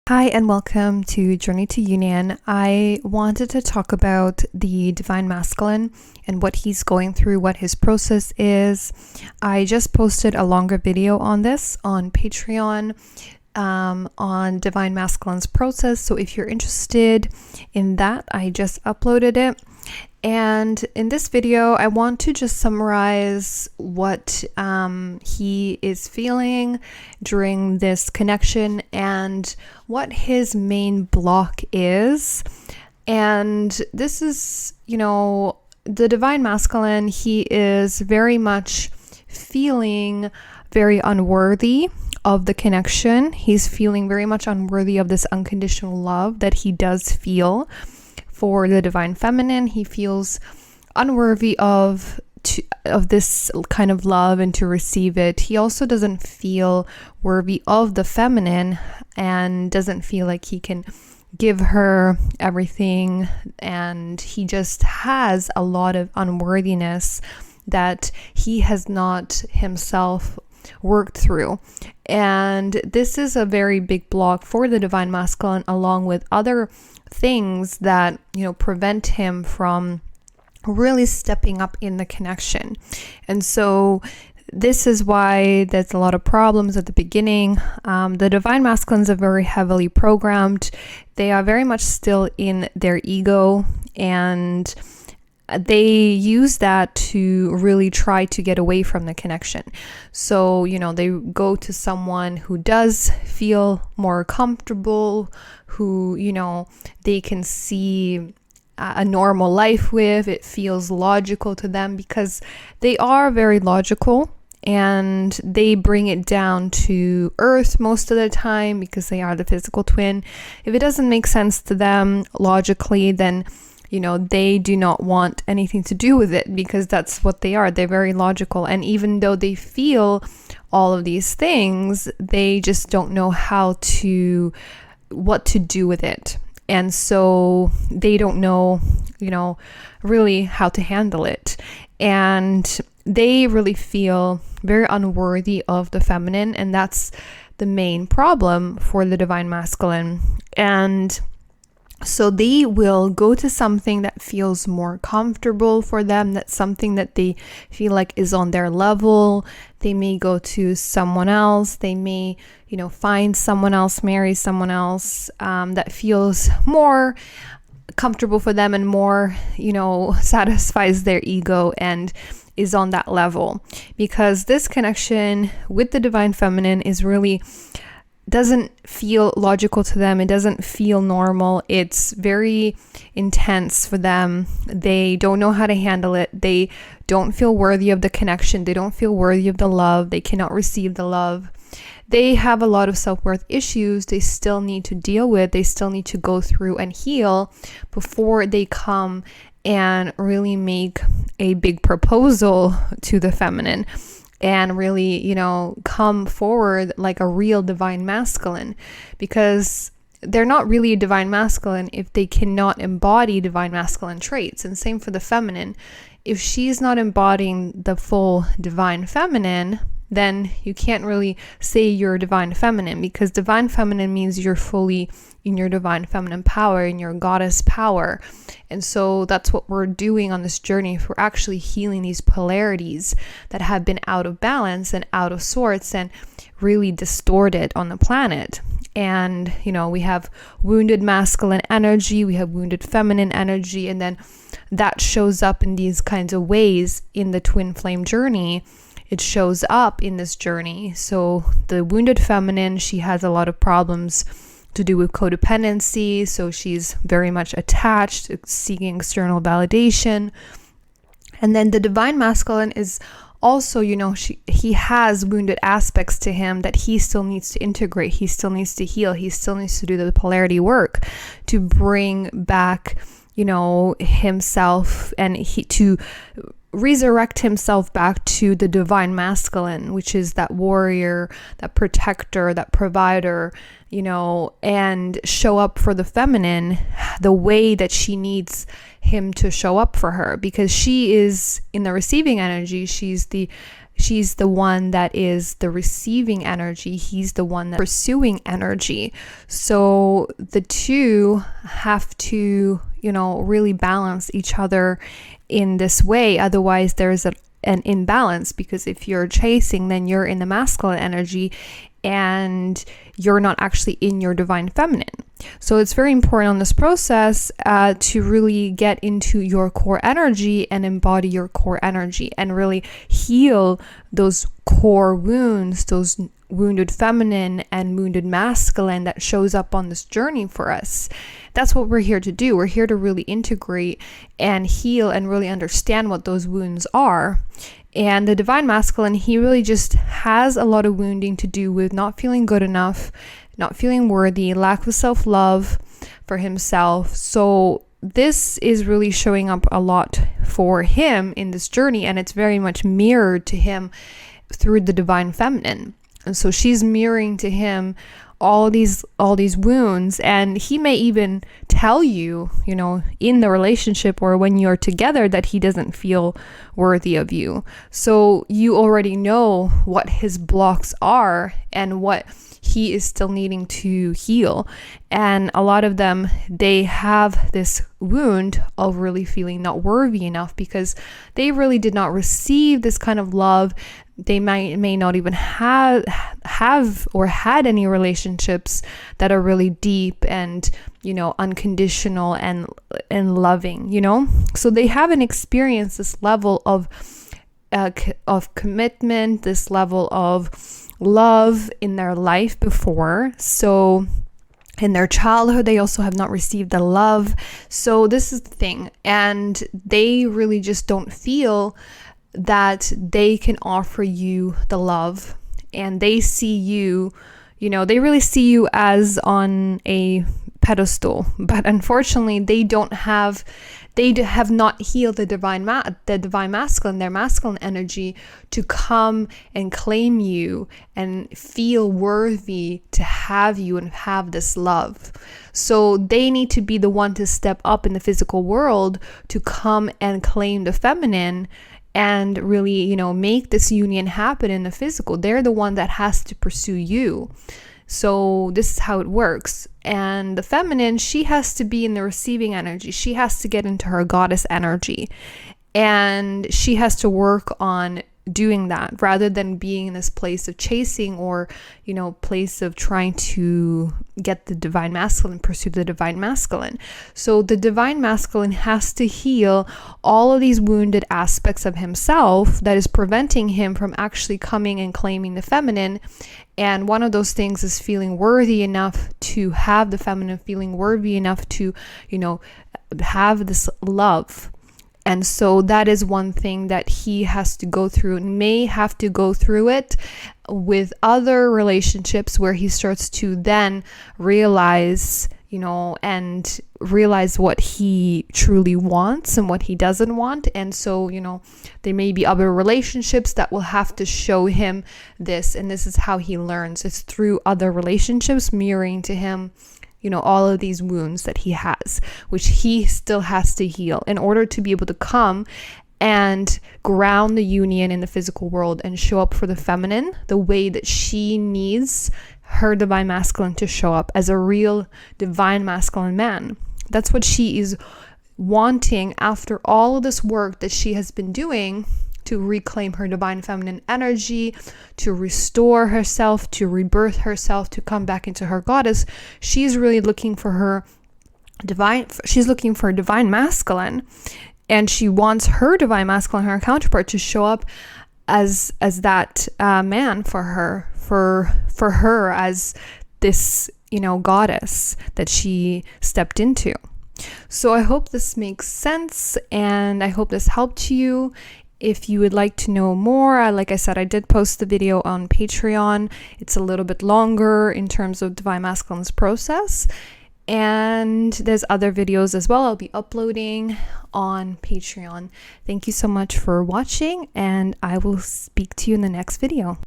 Hi, and welcome to Journey to Union. I wanted to talk about the Divine Masculine and what he's going through, what his process is. I just posted a longer video on this on Patreon on Divine Masculine's process. So if you're interested in that, I just uploaded it. And in this video, I want to just summarize what he is feeling during this connection and what his main block is. And this is, the Divine Masculine, he is very much feeling very unworthy of the connection. He's feeling very much unworthy of this unconditional love that he does feel for the Divine Feminine. He feels unworthy of this kind of love and to receive it. He also doesn't feel worthy of the feminine and doesn't feel like he can give her everything, and he just has a lot of unworthiness that he has not himself worked through. And this is a very big block for the Divine Masculine, along with other things that prevent him from really stepping up in the connection. And so this is why there's a lot of problems at the beginning. The Divine Masculines are very heavily programmed. They are very much still in their ego, and they use that to really try to get away from the connection. So, they go to someone who does feel more comfortable, who, they can see a normal life with. It feels logical to them because they are very logical, and they bring it down to earth most of the time because they are the physical twin. If it doesn't make sense to them logically, then they do not want anything to do with it because that's what they are. They're very logical. And even though they feel all of these things, they just don't know what to do with it. And so they don't know, really how to handle it. And they really feel very unworthy of the feminine. And that's the main problem for the Divine Masculine. And so they will go to something that feels more comfortable for them, that's something that they feel like is on their level. They may go to someone else. They may, find someone else, marry someone else that feels more comfortable for them and more, satisfies their ego and is on that level. Because this connection with the Divine Feminine is really doesn't feel logical to them. It doesn't feel normal. It's very intense for them. They don't know how to handle it. They don't feel worthy of the connection. They don't feel worthy of the love. They cannot receive the love. They have a lot of self-worth issues they still need to deal with. They still need to go through and heal before they come and really make a big proposal to the feminine and really, come forward like a real Divine Masculine, because they're not really a Divine Masculine if they cannot embody Divine Masculine traits. And same for the feminine. If she's not embodying the full Divine Feminine, then you can't really say you're Divine Feminine, because Divine Feminine means you're fully in your Divine Feminine power, in your goddess power. And so that's what we're doing on this journey. If we're actually healing these polarities that have been out of balance and out of sorts and really distorted on the planet. And, we have wounded masculine energy, we have wounded feminine energy, and then that shows up in these kinds of ways in the twin flame journey. It shows up in this journey. So the wounded feminine, she has a lot of problems to do with codependency. So she's very much attached, seeking external validation. And then the Divine Masculine is also, he has wounded aspects to him that he still needs to integrate. He still needs to heal. He still needs to do the polarity work to bring back, himself and to resurrect himself back to the Divine Masculine, which is that warrior, that protector, that provider, and show up for the feminine the way that she needs him to show up for her, because she is in the receiving energy. She's the She's the one that is the receiving energy. He's the one that's pursuing energy. So the two have to, really balance each other in this way. Otherwise, there's an imbalance, because if you're chasing, then you're in the masculine energy and you're not actually in your divine feminine. So it's very important on this process to really get into your core energy and embody your core energy and really heal those core wounds, those wounded feminine and wounded masculine that shows up on this journey for us. That's what we're here to do. We're here to really integrate and heal and really understand what those wounds are. And the divine masculine, he really just has a lot of wounding to do with not feeling good enough, not feeling worthy, lack of self-love for himself. So this is really showing up a lot for him in this journey, and it's very much mirrored to him through the divine feminine. And so she's mirroring to him all these wounds, and he may even tell you, in the relationship or when you're together, that he doesn't feel worthy of you. So you already know what his blocks are and what he is still needing to heal. And a lot of them, they have this wound of really feeling not worthy enough because they really did not receive this kind of love. They may not even have or had any relationships that are really deep and unconditional and loving. So they haven't experienced this level of commitment, this level of love in their life before. So in their childhood, they also have not received the love. So this is the thing, and they really just don't feel that they can offer you the love, and they see you, they really see you as on a pedestal. But unfortunately, they have not healed the divine masculine, their masculine energy, to come and claim you and feel worthy to have you and have this love. So they need to be the one to step up in the physical world to come and claim the feminine and really, make this union happen in the physical. They're the one that has to pursue you. So this is how it works. And the feminine, she has to be in the receiving energy. She has to get into her goddess energy. And she has to work on doing that rather than being in this place of chasing or, place of trying to get the divine masculine, pursue the divine masculine. So the divine masculine has to heal all of these wounded aspects of himself that is preventing him from actually coming and claiming the feminine. And one of those things is feeling worthy enough to have the feminine, feeling worthy enough to, have this love. And so that is one thing that he has to go through, and may have to go through it with other relationships where he starts to then realize, and realize what he truly wants and what he doesn't want. And so, there may be other relationships that will have to show him this, and this is how he learns. It's through other relationships mirroring to him all of these wounds that he has, which he still has to heal in order to be able to come and ground the union in the physical world and show up for the feminine the way that she needs her divine masculine to show up as a real divine masculine man. That's what she is wanting after all of this work that she has been doing to reclaim her divine feminine energy, to restore herself, to rebirth herself, to come back into her goddess. She's really looking for her divine masculine, and she wants her divine masculine, her counterpart, to show up as that man for her as this goddess that she stepped into. So I hope this makes sense, and I hope this helped you. If you would like to know more, like I said, I did post the video on Patreon. It's a little bit longer in terms of divine masculine's process. And there's other videos as well I'll be uploading on Patreon. Thank you so much for watching, and I will speak to you in the next video.